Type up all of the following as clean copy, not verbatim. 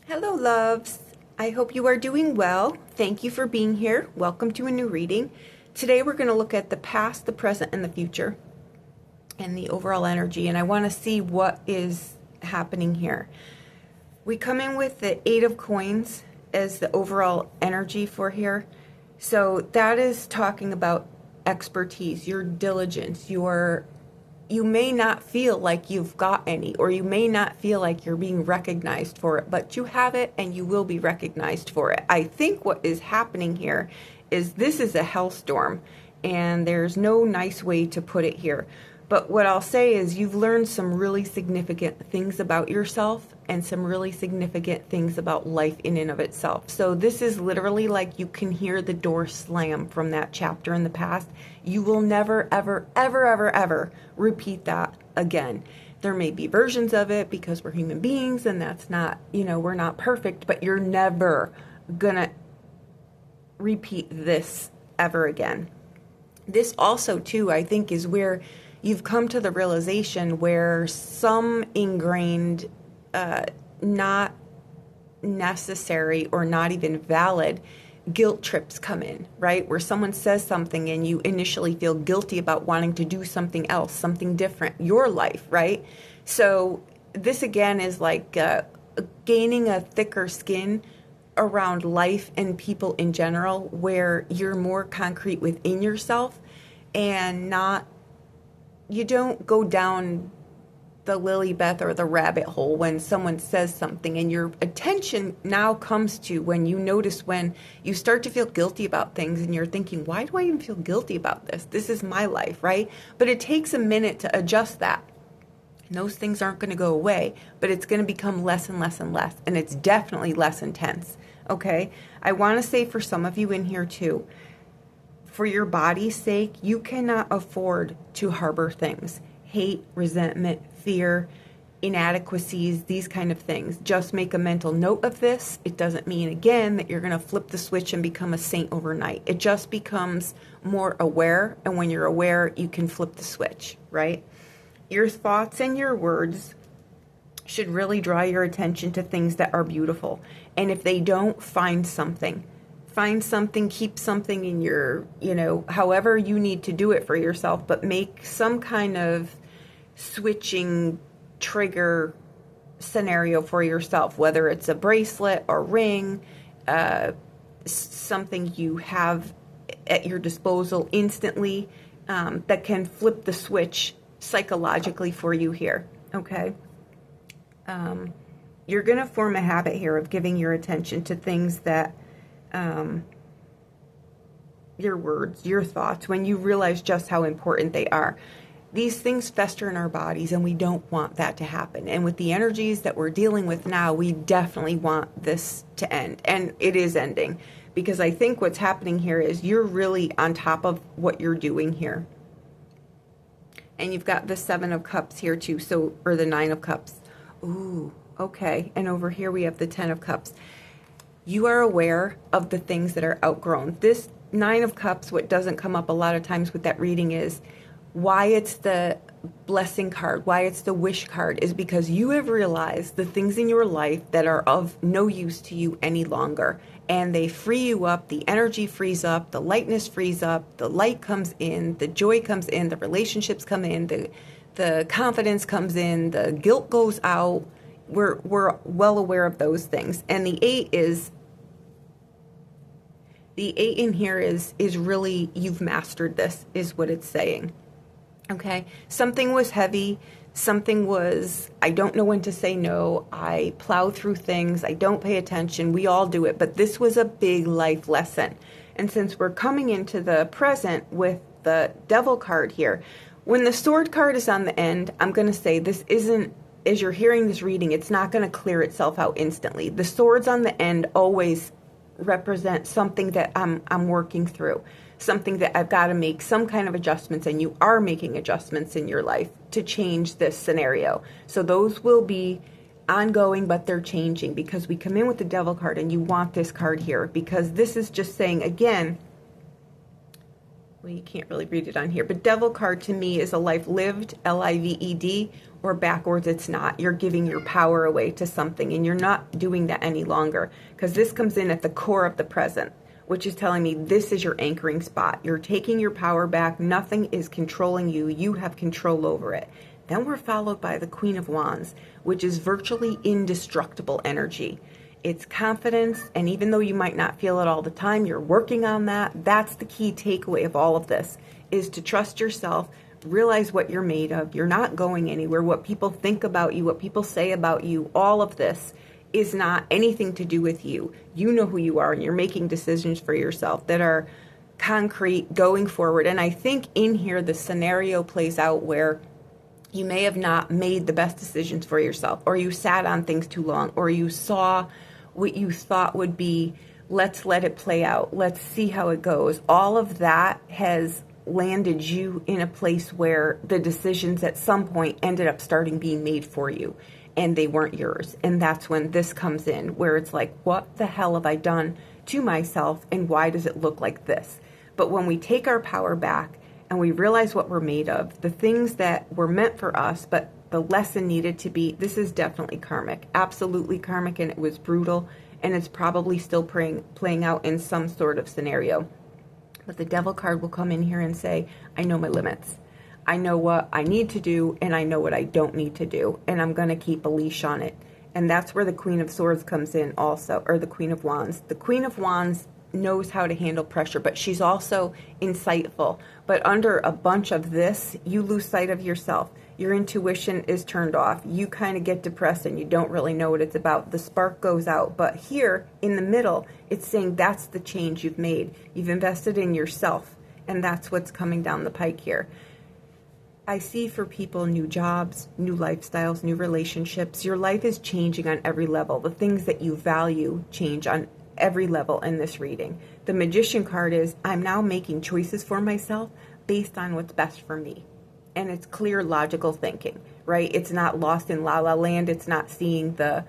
Hello, loves. I hope you are doing well. Thank you for being here. Welcome to a new reading. Today we're going to look at the past, the present, and the future, and the overall energy. And I want to see what is happening here. We come in with the Eight of Coins as the overall energy for here. So that is talking about expertise, your diligence, you may not feel like you've got any, or you may not feel like you're being recognized for it, but you have it and you will be recognized for it. I think what is happening here is this is a hellstorm, and there's no nice way to put it here. But what I'll say is you've learned some really significant things about yourself and some really significant things about life in and of itself. So this is literally like you can hear the door slam from that chapter in the past. You will never, ever, ever, ever, ever repeat that again. There may be versions of it because we're human beings and that's not, we're not perfect, but you're never gonna repeat this ever again. This also, too, I think is where you've come to the realization where some ingrained, not necessary or not even valid guilt trips come in, right? Where someone says something and you initially feel guilty about wanting to do something else, something different, your life, right? So this again is like gaining a thicker skin around life and people in general, where you're more concrete within yourself and you don't go down the Lilybeth or the rabbit hole when someone says something, and your attention now comes to when you notice when you start to feel guilty about things and you're thinking, why do I even feel guilty about this? This is my life, right? But it takes a minute to adjust that. And those things aren't going to go away, but it's going to become less and less and less, and it's definitely less intense, okay? I want to say for some of you in here too, for your body's sake, you cannot afford to harbor things. Hate, resentment, fear, inadequacies, these kind of things. Just make a mental note of this. It doesn't mean, again, that you're going to flip the switch and become a saint overnight. It just becomes more aware, and when you're aware, you can flip the switch, right? Your thoughts and your words should really draw your attention to things that are beautiful. And if they don't, find something, keep something in your, however you need to do it for yourself, but make some kind of switching trigger scenario for yourself, whether it's a bracelet or ring, something you have at your disposal instantly, that can flip the switch psychologically for you here, okay? You're going to form a habit here of giving your attention to things that your words, your thoughts, when you realize just how important they are. These things fester in our bodies, and we don't want that to happen. And with the energies that we're dealing with now, we definitely want this to end. And it is ending, because I think what's happening here is you're really on top of what you're doing here. And you've got the Seven of Cups here too, or the Nine of Cups. Ooh, okay. And over here we have the Ten of Cups. You are aware of the things that are outgrown. This Nine of Cups, what doesn't come up a lot of times with that reading is why it's the blessing card, why it's the wish card, is because you have realized the things in your life that are of no use to you any longer. And they free you up, the energy frees up, the lightness frees up, the light comes in, the joy comes in, the relationships come in, the confidence comes in, the guilt goes out. We're well aware of those things. And the eight in here is really, you've mastered this, is what it's saying. Okay? Something was heavy. Something was, I don't know when to say no. I plow through things. I don't pay attention. We all do it. But this was a big life lesson. And since we're coming into the present with the Devil card here, when the Sword card is on the end, I'm going to say this isn't, as you're hearing this reading, it's not going to clear itself out instantly. The swords on the end always represent something that I'm working through, something that I've got to make some kind of adjustments, and you are making adjustments in your life to change this scenario. So those will be ongoing, but they're changing, because we come in with the Devil card, and you want this card here, because this is just saying, again, well, you can't really read it on here, but Devil card to me is a life lived, Lived, or backwards it's not. You're giving your power away to something, and you're not doing that any longer, because this comes in at the core of the present, which is telling me this is your anchoring spot. You're taking your power back. Nothing is controlling you. You have control over it. Then we're followed by the Queen of Wands, which is virtually indestructible energy. It's confidence, and even though you might not feel it all the time, you're working on that. That's the key takeaway of all of this, is to trust yourself, realize what you're made of. You're not going anywhere. What people think about you, what people say about you, all of this is not anything to do with you. You know who you are, and you're making decisions for yourself that are concrete going forward. And I think in here the scenario plays out where you may have not made the best decisions for yourself, or you sat on things too long, or you saw what you thought would be, let's let it play out, let's see how it goes. All of that has landed you in a place where the decisions at some point ended up starting being made for you, and they weren't yours. And that's when this comes in, where it's like, what the hell have I done to myself, and why does it look like this? But when we take our power back and we realize what we're made of, the things that were meant for us, but the lesson needed to be, this is definitely karmic, absolutely karmic, and it was brutal, and it's probably still playing out in some sort of scenario. But the Devil card will come in here and say, I know my limits. I know what I need to do, and I know what I don't need to do, and I'm going to keep a leash on it. And that's where the Queen of Swords comes in also, or the Queen of Wands. The Queen of Wands knows how to handle pressure, but she's also insightful. But under a bunch of this, you lose sight of yourself. Your intuition is turned off. You kind of get depressed and you don't really know what it's about. The spark goes out. But here in the middle, it's saying that's the change you've made. You've invested in yourself, and that's what's coming down the pike here. I see for people new jobs, new lifestyles, new relationships. Your life is changing on every level. The things that you value change on every level in this reading. The Magician card is, I'm now making choices for myself based on what's best for me. And it's clear, logical thinking, right? It's not lost in la la land. It's not seeing the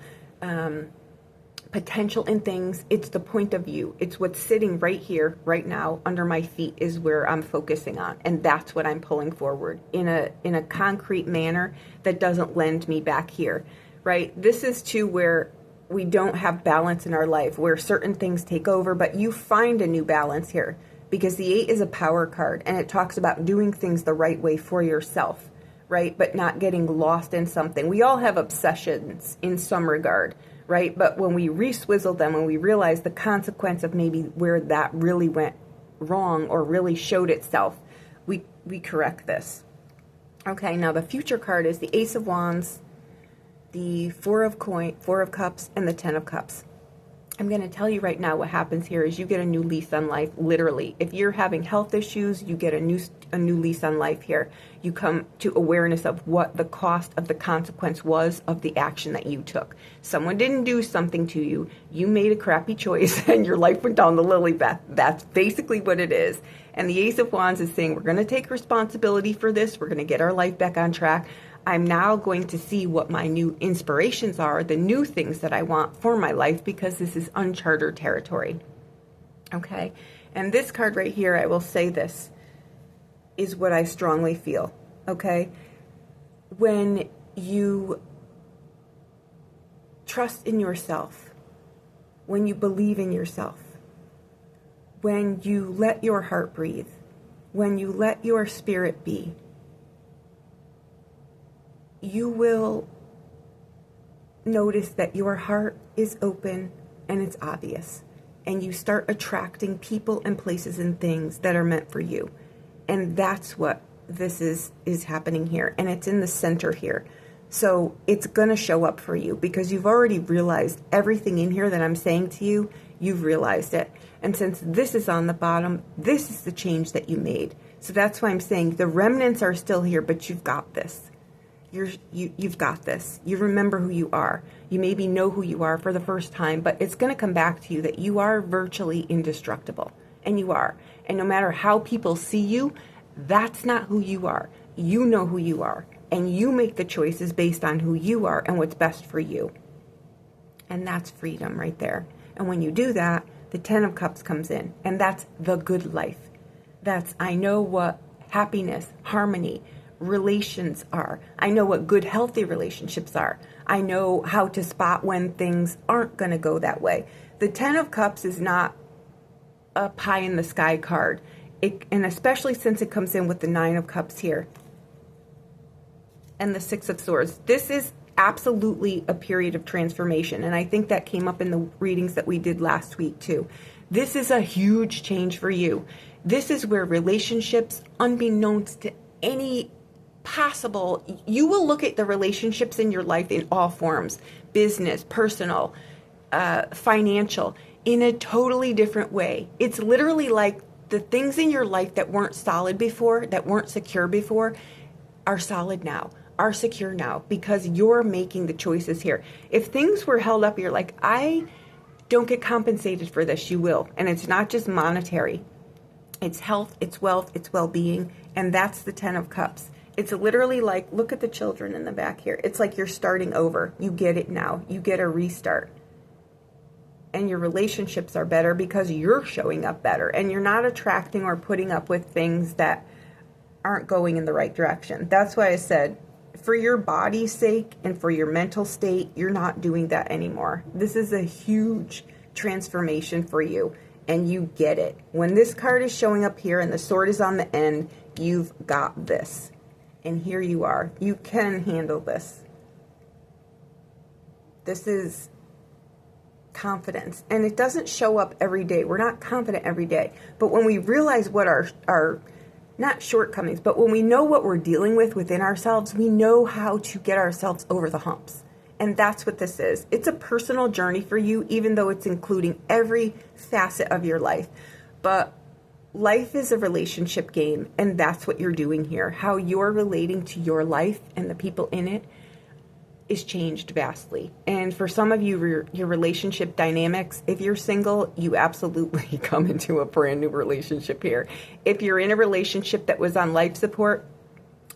potential in things. It's the point of view. It's what's sitting right here, right now, under my feet is where I'm focusing on. And that's what I'm pulling forward in a concrete manner that doesn't lend me back here, right? This is too where we don't have balance in our life, where certain things take over, but you find a new balance here, because the 8 is a power card, and it talks about doing things the right way for yourself, right? But not getting lost in something. We all have obsessions in some regard, right? But when we re-swizzle them, when we realize the consequence of maybe where that really went wrong or really showed itself, we correct this. Okay, now the future card is the Ace of Wands, the Four of Cups, and the 10 of Cups. I'm going to tell you right now what happens here is you get a new lease on life, literally. If you're having health issues, you get a new lease on life here. You come to awareness of what the cost of the consequence was of the action that you took. Someone didn't do something to you. You made a crappy choice and your life went down the lily path. That's basically what it is. And the Ace of Wands is saying, we're going to take responsibility for this. We're going to get our life back on track. I'm now going to see what my new inspirations are, the new things that I want for my life, because this is uncharted territory. Okay? And this card right here, I will say this, is what I strongly feel. Okay? When you trust in yourself, when you believe in yourself, when you let your heart breathe, when you let your spirit be, you will notice that your heart is open and it's obvious. And you start attracting people and places and things that are meant for you. And that's what this is happening here. And it's in the center here. So it's going to show up for you because you've already realized everything in here that I'm saying to you. You've realized it. And since this is on the bottom, this is the change that you made. So that's why I'm saying the remnants are still here, but you've got this. You've got this. You remember who you are. You maybe know who you are for the first time, but it's going to come back to you that you are virtually indestructible. And you are. And no matter how people see you, that's not who you are. You know who you are. And you make the choices based on who you are and what's best for you. And that's freedom right there. And when you do that, the 10 of Cups comes in. And that's the good life. That's, I know what happiness, harmony, relations are. I know what good, healthy relationships are. I know how to spot when things aren't going to go that way. The Ten of Cups is not a pie in the sky card. And especially since it comes in with the Nine of Cups here and the Six of Swords. This is absolutely a period of transformation. And I think that came up in the readings that we did last week too. This is a huge change for you. This is where relationships, unbeknownst to any possible, you will look at the relationships in your life in all forms, business, personal, financial, in a totally different way. It's literally like the things in your life that weren't solid before, that weren't secure before, are solid now, are secure now, because you're making the choices here. If things were held up, you're like, I don't get compensated for this, you will. And it's not just monetary. It's health, it's wealth, it's well-being, and that's the Ten of Cups. It's literally like, look at the children in the back here. It's like you're starting over. You get it now. You get a restart. And your relationships are better because you're showing up better and you're not attracting or putting up with things that aren't going in the right direction. That's why I said, for your body's sake and for your mental state, you're not doing that anymore. This is a huge transformation for you, and you get it. When this card is showing up here and the sword is on the end, you've got this. And here you are. You can handle this. This is confidence, and it doesn't show up every day. We're not confident every day, but when we realize what our not shortcomings, but when we know what we're dealing with within ourselves, we know how to get ourselves over the humps. And that's what this is. It's a personal journey for you, even though it's including every facet of your life. But life is a relationship game, and that's what you're doing here. How you're relating to your life and the people in it is changed vastly. And for some of you, your relationship dynamics, if you're single, you absolutely come into a brand new relationship here. If you're in a relationship that was on life support,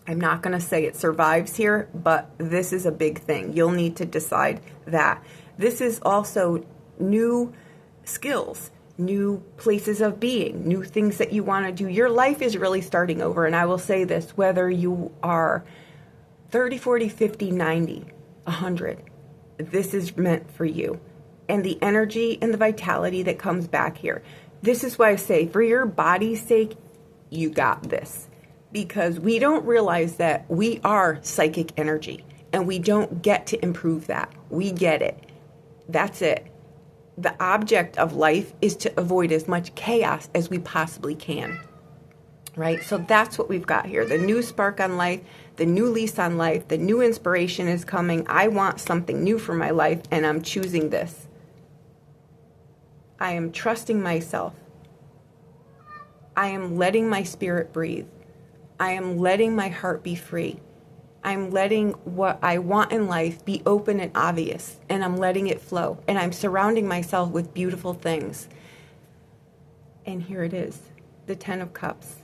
I'm not going to say it survives here, but this is a big thing. You'll need to decide that. This is also new skills, new places of being, new things that you want to do. Your life is really starting over. And I will say this, whether you are 30, 40, 50, 90, 100, this is meant for you. And the energy and the vitality that comes back here. This is why I say, for your body's sake, you got this. Because we don't realize that we are psychic energy, and we don't get to improve that. We get it. That's it. The object of life is to avoid as much chaos as we possibly can. Right? So that's what we've got here. The new spark on life, the new lease on life, the new inspiration is coming. I want something new for my life, and I'm choosing this. I am trusting myself. I am letting my spirit breathe. I am letting my heart be free. I'm letting what I want in life be open and obvious, and I'm letting it flow. And I'm surrounding myself with beautiful things. And here it is, the Ten of Cups.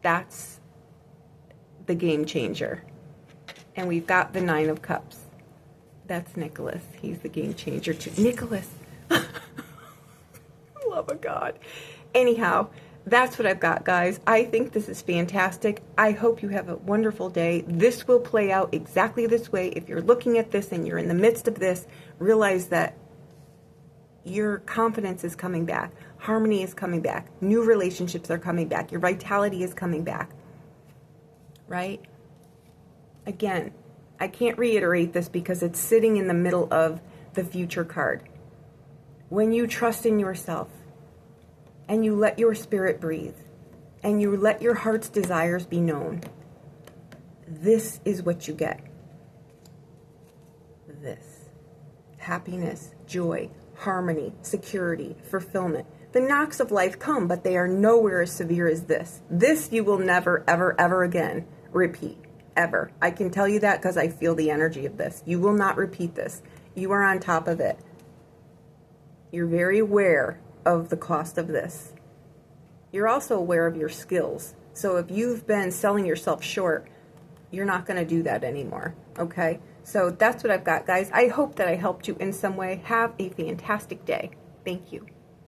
That's the game changer. And we've got the Nine of Cups. That's Nicholas. He's the game changer too. Nicholas. Love of God. Anyhow, that's what I've got, guys. I think this is fantastic. I hope you have a wonderful day. This will play out exactly this way. If you're looking at this and you're in the midst of this, realize that your confidence is coming back. Harmony is coming back. New relationships are coming back. Your vitality is coming back. Right? Again, I can't reiterate this because it's sitting in the middle of the future card. When you trust in yourself, and you let your spirit breathe, and you let your heart's desires be known, this is what you get. This. Happiness, joy, harmony, security, fulfillment. The knocks of life come, but they are nowhere as severe as this. This you will never, ever, ever again repeat. Ever. I can tell you that because I feel the energy of this. You will not repeat this. You are on top of it. You're very aware of the cost of this. You're also aware of your skills. So if you've been selling yourself short, you're not going to do that anymore. Okay? So that's what I've got, guys. I hope that I helped you in some way. Have a fantastic day. Thank you.